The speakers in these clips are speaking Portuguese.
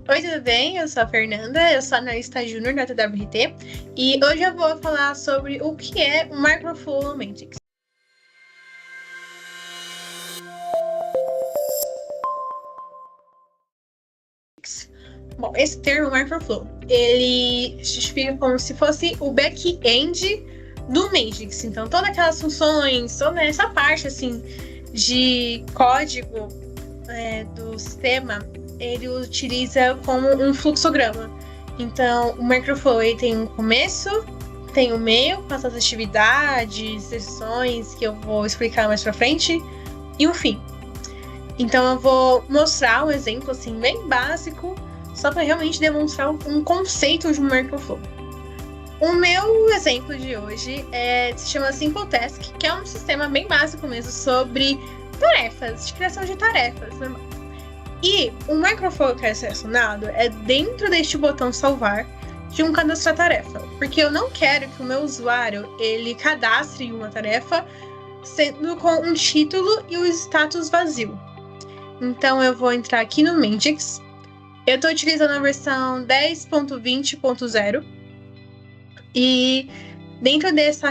Oi, tudo bem? Eu sou a Fernanda, eu sou analista júnior da TWRT e hoje eu vou falar sobre o que é o Microflow Mantix. Bom, esse termo Microflow, ele justifica como se fosse o back-end do Mantix. Então, todas aquelas funções, toda essa parte assim de código do sistema, ele utiliza como um fluxograma. Então, o Microflow ele tem um começo, tem um meio, com as atividades, sessões que eu vou explicar mais pra frente, e um fim. Então, eu vou mostrar um exemplo assim bem básico, só para realmente demonstrar um conceito de um Microflow. O meu exemplo de hoje se chama Simple Task, que é um sistema bem básico mesmo sobre tarefas, de criação de tarefas. E o Microflow que é selecionado é dentro deste botão salvar de um cadastrar tarefa, porque eu não quero que o meu usuário ele cadastre uma tarefa sendo com um título e o status vazio. Então eu vou entrar aqui no Mantix. Eu estou utilizando a versão 10.20.0 e dentro dessa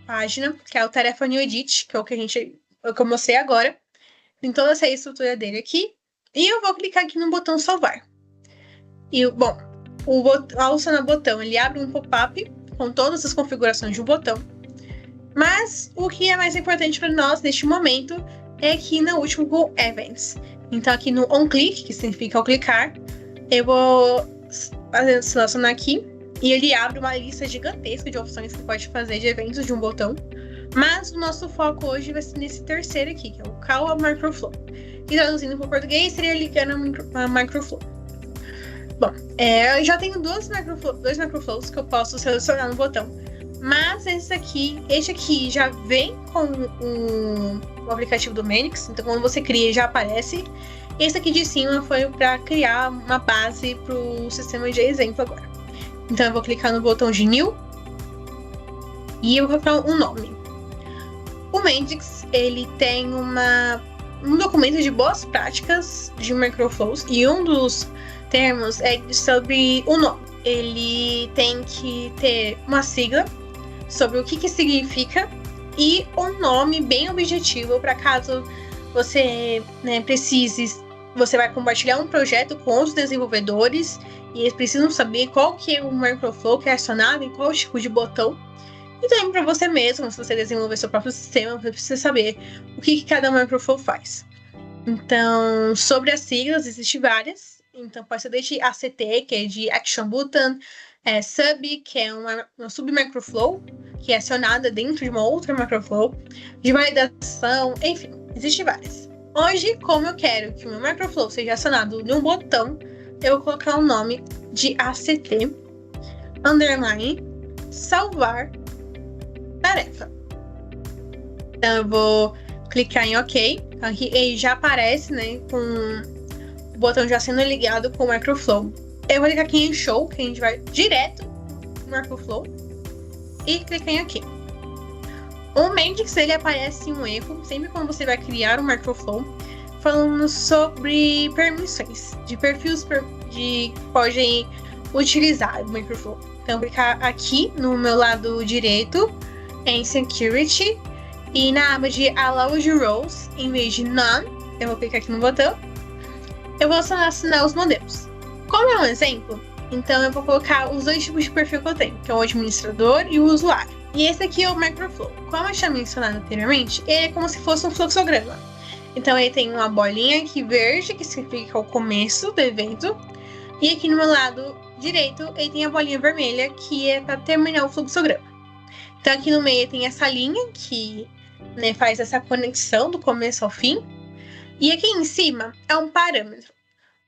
página, que é o Tarefa New Edit, que é o que eu mostrei agora, tem toda essa estrutura dele aqui, e eu vou clicar aqui no botão salvar. E, bom, ao acionar o botão, ele abre um pop-up com todas as configurações de um botão, mas o que é mais importante para nós neste momento é aqui no último Go Events. Então aqui no OnClick, que significa ao clicar, eu vou selecionar aqui e ele abre uma lista gigantesca de opções que pode fazer de eventos de um botão. Mas o nosso foco hoje vai ser nesse terceiro aqui, que é o Call a Microflow. E traduzindo para o português, seria ligando a Microflow. Bom, eu já tenho dois Microflows que eu posso selecionar no botão. Mas este aqui já vem com o aplicativo do Mantix, então quando você cria já aparece. Esse aqui de cima foi para criar uma base para o sistema de exemplo agora. Então eu vou clicar no botão de New e eu vou colocar um nome. O Mantix ele tem um documento de boas práticas de Microflows e um dos termos é sobre o nome. Ele tem que ter uma sigla sobre o que significa e um nome bem objetivo para caso você precise. Você vai compartilhar um projeto com outros desenvolvedores e eles precisam saber qual que é o Microflow que é acionado e qual tipo de botão. E também para você mesmo, se você desenvolver seu próprio sistema, você precisa saber o que cada Microflow faz. Então, sobre as siglas, existem várias. Então, pode ser desde ACT, que é de Action Button, Sub, que é uma sub-microflow, que é acionada dentro de uma outra microflow, de validação, enfim, existem várias. Hoje, como eu quero que o meu Microflow seja acionado num botão, eu vou colocar o nome de ACT, underline, salvar, tarefa. Então, eu vou clicar em OK. Aqui ele já aparece, com o botão já sendo ligado com o Microflow. Eu vou clicar aqui em Show, que a gente vai direto no Microflow, e clicar em OK. O Mantix, ele aparece um erro sempre quando você vai criar um Microflow, falando sobre permissões de perfis que podem utilizar o Microflow. Então, eu vou clicar aqui no meu lado direito em Security e na aba de Allow Roles, em vez de None, eu vou clicar aqui no botão. Eu vou assinar os modelos. Como é um exemplo, então eu vou colocar os dois tipos de perfil que eu tenho, que é o administrador e o usuário. E esse aqui é o Microflow. Como eu tinha mencionado anteriormente, ele é como se fosse um fluxograma. Então ele tem uma bolinha aqui verde, que significa o começo do evento. E aqui no meu lado direito, ele tem a bolinha vermelha, que é para terminar o fluxograma. Então aqui no meio tem essa linha, que faz essa conexão do começo ao fim. E aqui em cima é um parâmetro.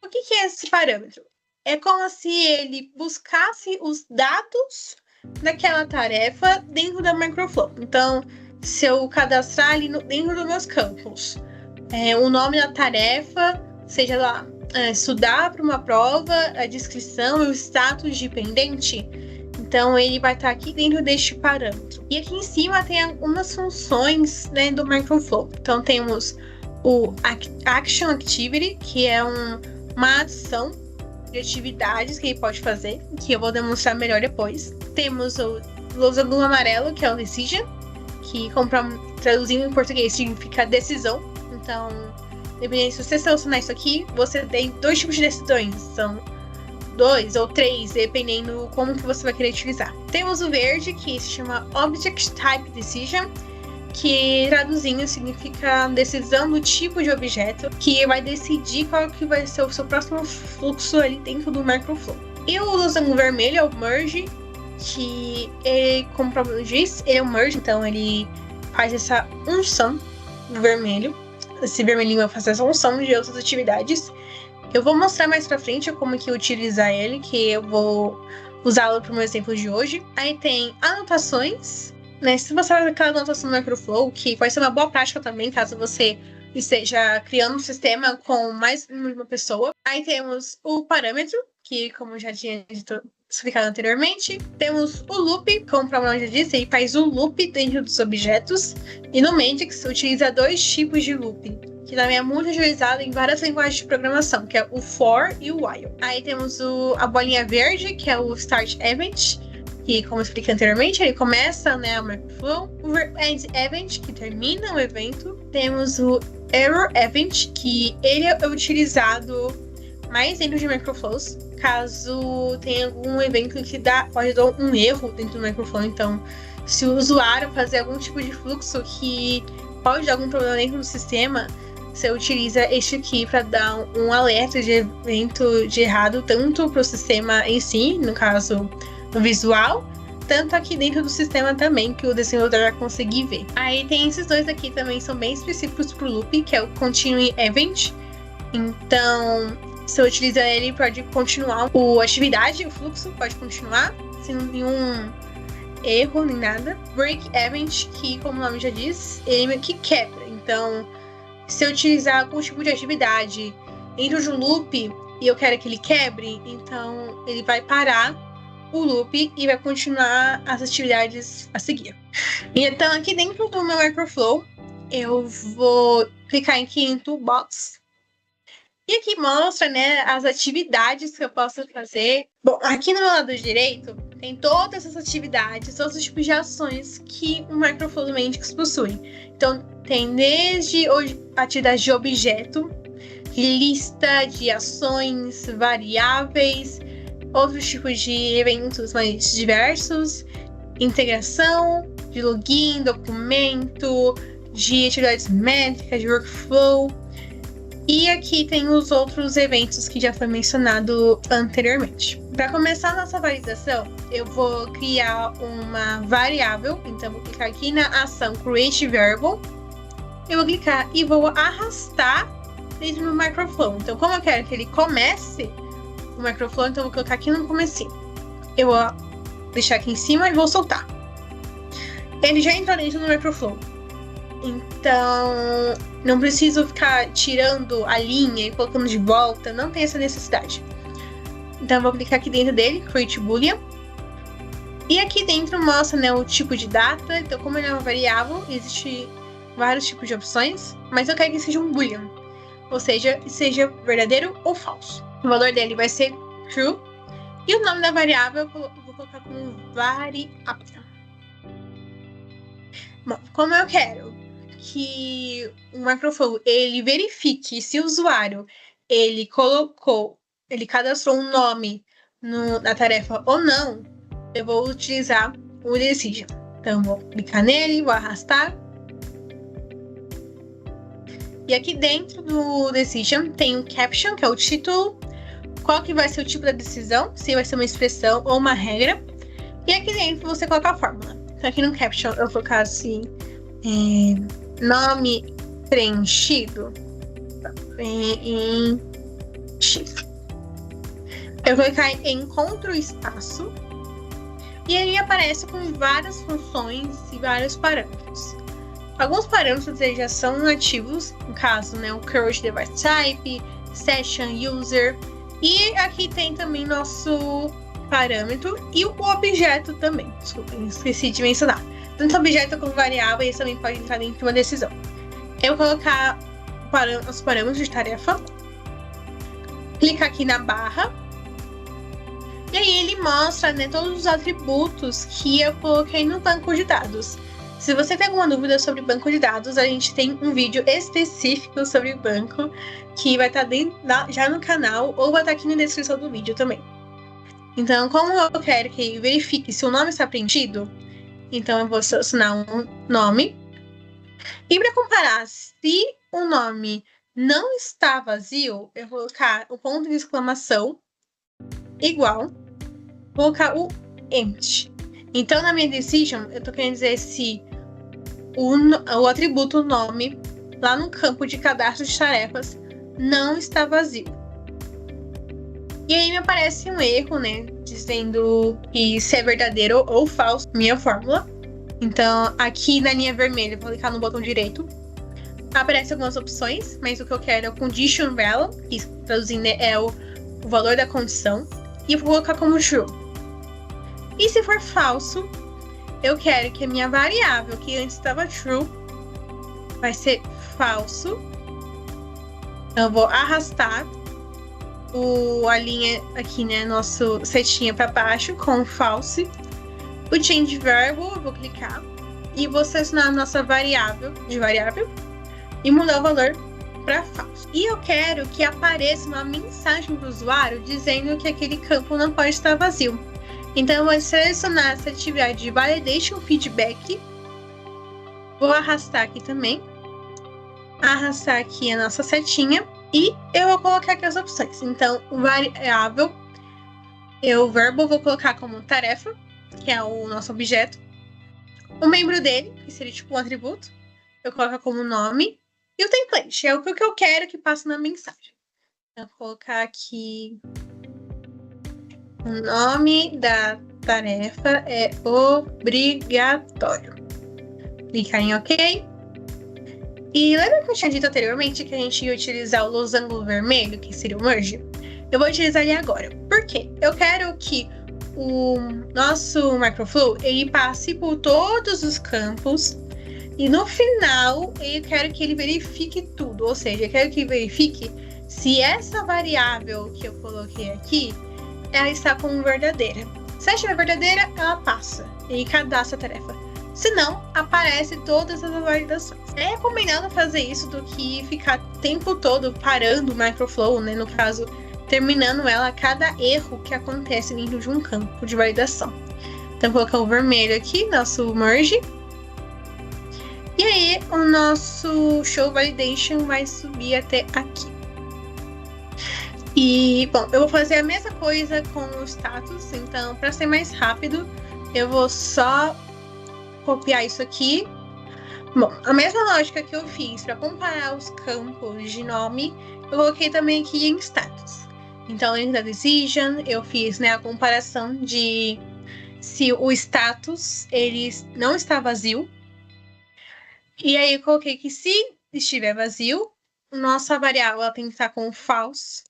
O que é esse parâmetro? É como se ele buscasse os dados daquela tarefa dentro da Microflow. Então, se eu cadastrar ali dentro dos meus campos, o nome da tarefa, seja lá, estudar para uma prova, a descrição e o status de pendente, então ele vai estar aqui dentro deste parâmetro. E aqui em cima tem algumas funções do Microflow. Então, temos o Action Activity, que é uma ação de atividades que ele pode fazer, que eu vou demonstrar melhor depois. Temos o lousa do amarelo, que é o decision, que traduzindo em português significa decisão. Então, dependendo se você selecionar isso aqui, você tem 2 tipos de decisões. São 2 ou 3, dependendo como que você vai querer utilizar. Temos o verde, que se chama Object Type Decision, que traduzindo significa decisão do tipo de objeto, que vai decidir qual que vai ser o seu próximo fluxo ali dentro do microflow. E o losango vermelho é o merge, que ele, como o próprio diz, ele é um merge, então ele faz essa unção do vermelho. Esse vermelhinho vai fazer essa unção de outras atividades. Eu vou mostrar mais pra frente como que utilizar ele, que eu vou usá-lo para o meu exemplo de hoje. Aí tem anotações, né? Se você faz aquela anotação no microflow, que vai ser uma boa prática também, caso você esteja criando um sistema com mais de uma pessoa. Aí temos o parâmetro, que como eu já tinha explicado anteriormente. Temos o loop, como o próprio nome já disse, ele faz o loop dentro dos objetos. E no Mendix utiliza 2 tipos de loop, que também é muito utilizado em várias linguagens de programação, que é o for e o while. Aí temos a bolinha verde, que é o start event, que, como eu expliquei anteriormente, ele começa, né, o microflow. O end event, que termina o evento. Temos o error event, que ele é utilizado mais dentro de microflows, caso tenha algum evento que pode dar um erro dentro do microflow. Então, se o usuário fazer algum tipo de fluxo que pode dar algum problema dentro do sistema, você utiliza este aqui para dar um alerta de evento de errado, tanto para o sistema em si, no caso no visual, tanto aqui dentro do sistema também, que o desenvolvedor vai conseguir ver. Aí tem esses 2 aqui também, são bem específicos para o loop, que é o Continue Event. Então, você utiliza ele, pode continuar a atividade, o fluxo pode continuar, sem nenhum erro nem nada. Break Event, que como o nome já diz, ele meio que quebra. Então, se eu utilizar algum tipo de atividade dentro de um loop e eu quero que ele quebre, então ele vai parar o loop e vai continuar as atividades a seguir. Então, aqui dentro do meu microflow, eu vou clicar aqui em Toolbox. E aqui mostra, né, as atividades que eu posso fazer. Bom, aqui no meu lado direito tem todas essas atividades, todos os tipos de ações que o microflow do Mendix possui. Então, tem desde atividade de objeto, lista de ações, variáveis, outros tipos de eventos mais diversos, integração, de login, documento, de atividades métricas, de workflow. E aqui tem os outros eventos que já foi mencionado anteriormente. Para começar a nossa validação, eu vou criar uma variável. Então, vou clicar aqui na ação Create Variable. Eu vou clicar e vou arrastar dentro do microflow. Então, como eu quero que ele comece o microflow, então eu vou colocar aqui no comecinho. Eu vou deixar aqui em cima e vou soltar. Ele já entrou dentro do microflow. Então, não preciso ficar tirando a linha e colocando de volta, não tem essa necessidade. Então, eu vou clicar aqui dentro dele, Create Boolean. E aqui dentro mostra, né, o tipo de data. Então, como ele é uma variável, existe vários tipos de opções, mas eu quero que seja um Boolean, ou seja, seja verdadeiro ou falso. O valor dele vai ser true, e o nome da variável eu vou colocar como variável. Bom, como eu quero que o microflow ele verifique se o usuário ele cadastrou um nome na tarefa ou não, eu vou utilizar o decision. Então, vou clicar nele, vou arrastar. E aqui dentro do decision tem o caption, que é o título, qual que vai ser o tipo da decisão, se vai ser uma expressão ou uma regra. E aqui dentro você coloca a fórmula. Então, aqui no caption eu vou colocar assim, nome preenchido. Eu vou clicar em encontro espaço. E ele aparece com várias funções e vários parâmetros. Alguns parâmetros já são ativos, no caso, né, o Current Device Type, Session User. E aqui tem também nosso parâmetro e o objeto também. Desculpa, esqueci de mencionar. Tanto objeto como variável, eles também podem entrar dentro de uma decisão. Eu vou colocar os parâmetros de tarefa. Clicar aqui na barra. E aí ele mostra, né, todos os atributos que eu coloquei no banco de dados. Se você tem alguma dúvida sobre banco de dados, a gente tem um vídeo específico sobre banco que vai estar já no canal ou vai estar aqui na descrição do vídeo também. Então, como eu quero que verifique se o nome está preenchido, então eu vou selecionar um nome. E para comparar se o nome não está vazio, eu vou colocar o ponto de exclamação igual, vou colocar o empty. Então, na minha decision, eu tô querendo dizer se o atributo nome lá no campo de cadastro de tarefas não está vazio. E aí me aparece um erro, né, dizendo que se é verdadeiro ou falso minha fórmula. Então, aqui na linha vermelha, eu vou clicar no botão direito. Aparecem algumas opções, mas o que eu quero é o condition value, que traduzindo é o valor da condição, e eu vou colocar como true. E se for falso, eu quero que a minha variável, que antes estava true, vai ser falso. Então, eu vou arrastar a linha aqui, né, nosso setinha para baixo com false. O change variable, eu vou clicar e vou selecionar a nossa variável e mudar o valor para falso. E eu quero que apareça uma mensagem para o usuário dizendo que aquele campo não pode estar vazio. Então eu vou selecionar essa atividade de validation feedback. Vou arrastar aqui também. Arrastar aqui a nossa setinha. E eu vou colocar aqui as opções. Então, o variável, o verbo, vou colocar como tarefa, que é o nosso objeto. O membro dele, que seria tipo um atributo, eu coloco como nome. E o template, é o que eu quero que passe na mensagem. Eu vou colocar aqui o nome da tarefa é obrigatório. Clicar em OK. E lembra que eu tinha dito anteriormente que a gente ia utilizar o losango vermelho, que seria o merge? Eu vou utilizar ele agora. Por quê? Eu quero que o nosso microflow ele passe por todos os campos e no final eu quero que ele verifique tudo. Ou seja, eu quero que verifique se essa variável que eu coloquei aqui ela está como verdadeira. Se ela estiver verdadeira, ela passa e cadastra a tarefa. Se não, aparece todas as validações. É recomendado fazer isso do que ficar o tempo todo parando o microflow, né? No caso, terminando ela a cada erro que acontece dentro de um campo de validação. Então, vou colocar o vermelho aqui, nosso merge. E aí, o nosso show validation vai subir até aqui. E, bom, eu vou fazer a mesma coisa com o status. Então, para ser mais rápido, eu vou só copiar isso aqui. Bom, a mesma lógica que eu fiz para comparar os campos de nome, eu coloquei também aqui em status. Então, além da decision, eu fiz, né, a comparação de se o status ele não está vazio. E aí eu coloquei que se estiver vazio, nossa variável ela tem que estar com false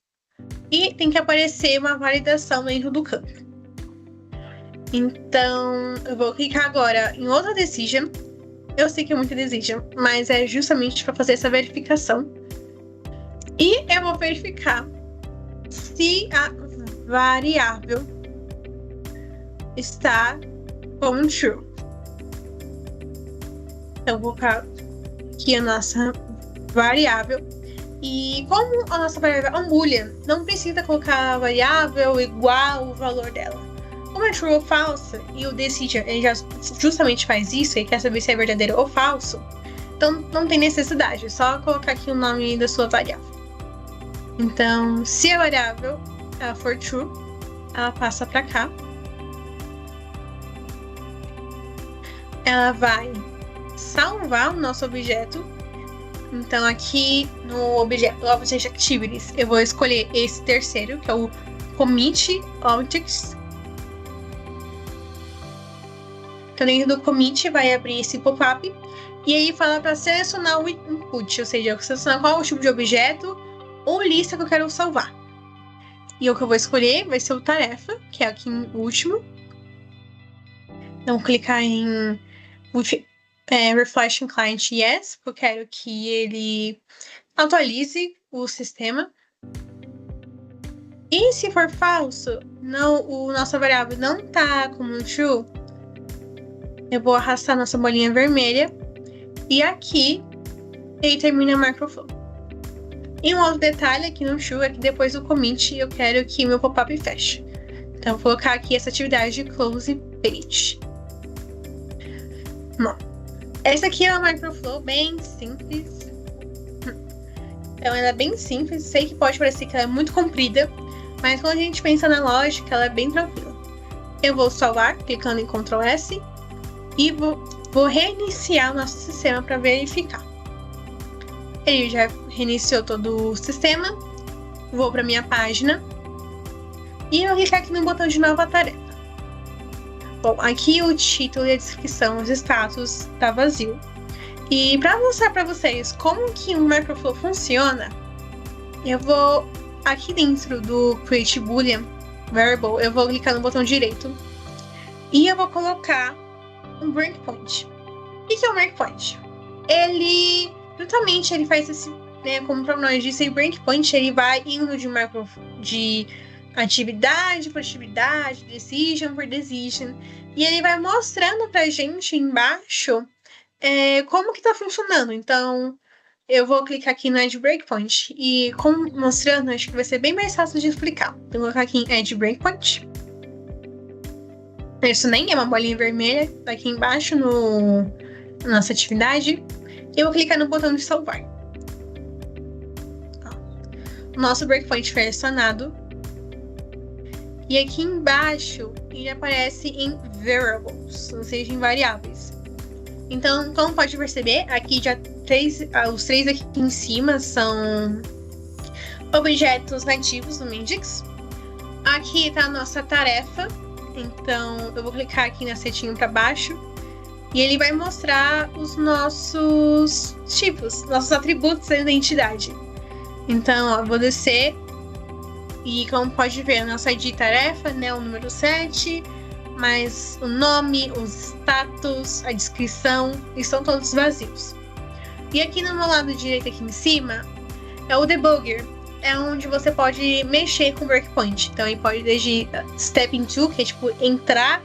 e tem que aparecer uma validação dentro do campo. Então, eu vou clicar agora em outra decision. Eu sei que é muita decision, mas é justamente para fazer essa verificação. E eu vou verificar se a variável está como true. Então, vou colocar aqui a nossa variável. E como a nossa variável é um boolean, não precisa colocar a variável igual o valor dela. Como é true ou falso, e o decision ele já justamente faz isso, ele quer saber se é verdadeiro ou falso, então não tem necessidade, é só colocar aqui o nome da sua variável. Então, se a variável for true, ela passa para cá. Ela vai salvar o nosso objeto. Então, aqui no Object Activities, eu vou escolher esse terceiro, que é o Commit Objects. Então, dentro do commit vai abrir esse pop-up e aí fala para selecionar o input, ou seja, eu vou selecionar qual é o tipo de objeto ou lista que eu quero salvar. E o que eu vou escolher vai ser o tarefa, que é aqui em último. Então, clicar em Reflection Client Yes, porque eu quero que ele atualize o sistema. E E se for falso, o nossa variável não tá como um true, eu vou arrastar nossa bolinha vermelha e aqui ele termina a microflow. E um outro detalhe aqui no true é que depois do commit eu quero que meu pop-up feche. Então, vou colocar aqui essa atividade de close page. Bom, essa aqui é uma microflow bem simples. Então, ela é bem simples. Sei que pode parecer que ela é muito comprida, mas quando a gente pensa na lógica, ela é bem tranquila. Eu vou salvar, clicando em Ctrl S, e vou reiniciar o nosso sistema para verificar. Ele já reiniciou todo o sistema. Vou para minha página. E eu vou clicar aqui no botão de nova tarefa. Bom, aqui o título e a descrição, os status, tá vazio. E para mostrar para vocês como que um microflow funciona, eu vou aqui dentro do Create Boolean Variable, eu vou clicar no botão direito e eu vou colocar um breakpoint. O que é um breakpoint? Ele, justamente, ele faz esse, né, como o próprio nome diz, breakpoint, ele vai indo de atividade por atividade, decision por decision, e ele vai mostrando pra gente embaixo como que tá funcionando. Então, eu vou clicar aqui no Add Breakpoint e, como mostrando, acho que vai ser bem mais fácil de explicar. Então, vou colocar aqui em Add Breakpoint. Isso nem é uma bolinha vermelha, tá aqui embaixo na nossa atividade. Eu vou clicar no botão de salvar. O nosso breakpoint foi adicionado. E aqui embaixo, ele aparece em variables, ou seja, em variáveis. Então, como pode perceber, aqui já os três aqui em cima são objetos nativos do Mendix. Aqui está a nossa tarefa. Então, eu vou clicar aqui na setinha para baixo. E ele vai mostrar os nossos tipos, nossos atributos da identidade. Então, ó, eu vou descer. E como pode ver, a nossa ID tarefa, né, o número 7, mas o nome, os status, a descrição, estão todos vazios. E aqui no meu lado direito, aqui em cima, é o debugger. É onde você pode mexer com o breakpoint. Então, ele pode desde step into, que é tipo entrar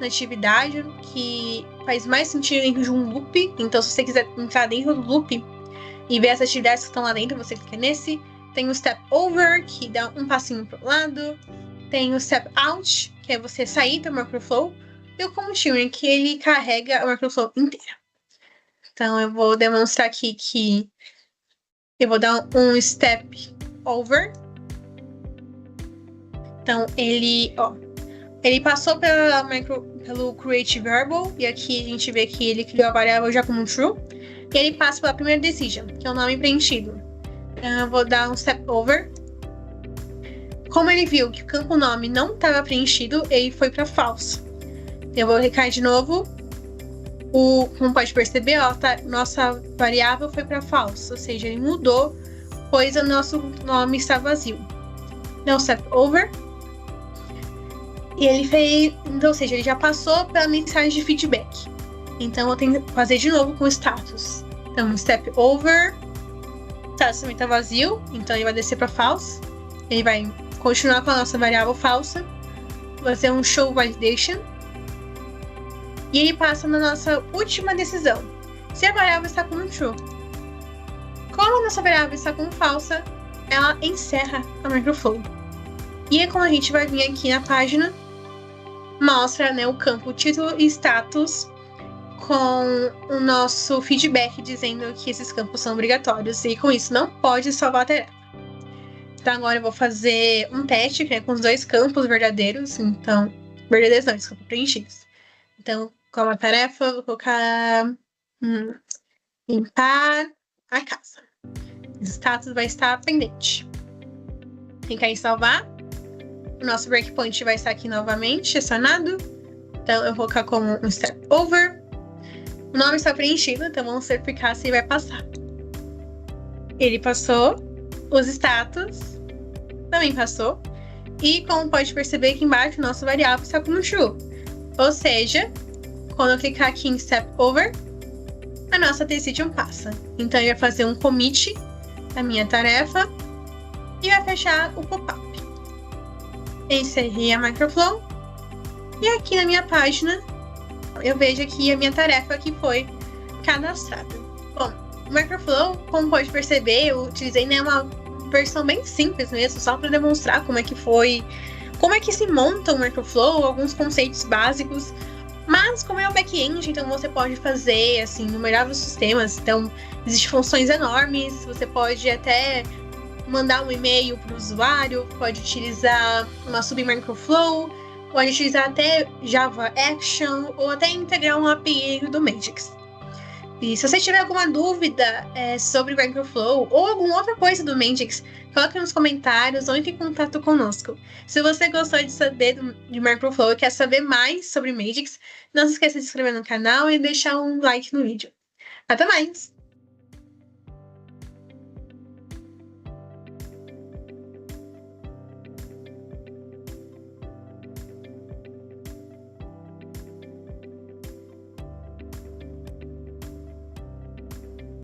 na atividade, que faz mais sentido dentro de um loop. Então, se você quiser entrar dentro do loop e ver as atividades que estão lá dentro, você clica nesse. Tem o step over, que dá um passinho pro lado. Tem o step out, que é você sair do microflow. E o continuing, que ele carrega a microflow inteira. Então, eu vou demonstrar aqui que eu vou dar um step over. Então, ele passou pelo create variable. E aqui a gente vê que ele criou a variável já como true. E ele passa pela primeira decision, que é o nome preenchido. Eu vou dar um step over. Como ele viu que o campo nome não estava preenchido, ele foi para false. Eu vou clicar de novo. Como pode perceber, ó, nossa variável foi para false, ou seja, ele mudou, pois o nosso nome está vazio. Dá um step over. E ele fez, então, ou seja, ele já passou pela mensagem de feedback. Então eu tenho que fazer de novo com o status. Então, step over. O status também está vazio, então ele vai descer para false. Ele vai continuar com a nossa variável falsa. Vai ser um show validation. E ele passa na nossa última decisão. Se a variável está como true. Como a nossa variável está como falsa, ela encerra a microflow. E aí, como a gente vai vir aqui na página, mostra, né, o campo título e status com o nosso feedback dizendo que esses campos são obrigatórios. E com isso não pode salvar a tarefa. Então agora eu vou fazer um teste, né, com os dois campos verdadeiros. Então, verdadeiros não, desculpa, preenchidos. Então, como a tarefa, eu vou colocar limpar a casa. O status vai estar pendente. Clicar em salvar. O nosso breakpoint vai estar aqui novamente, acionado. Então, eu vou colocar como um step over. O nome está preenchido, então vamos verificar se ele vai passar. Ele passou. Os status também passou. E como pode perceber aqui embaixo, o nosso variável está como true. Ou seja, quando eu clicar aqui em step over, a nossa decision passa. Então, eu ia fazer um commit da minha tarefa e vai fechar o pop-up. encerrei a Microflow. E aqui na minha página, eu vejo aqui a minha tarefa que foi cadastrada. Bom, o Microflow, como pode perceber, eu utilizei, né, uma versão bem simples mesmo, só para demonstrar como é que foi, como é que se monta o Microflow, alguns conceitos básicos. Mas como é o back-end, então você pode fazer, assim, inúmeros sistemas. Então, existem funções enormes, você pode até mandar um e-mail para o usuário, pode utilizar uma sub-Microflow, pode utilizar até Java Action ou até integrar um API do Magix. E se você tiver alguma dúvida sobre o Microflow ou alguma outra coisa do Magix, coloque nos comentários ou entre em contato conosco. Se você gostou de saber de Microflow e quer saber mais sobre Magix, não se esqueça de se inscrever no canal e deixar um like no vídeo. Até mais!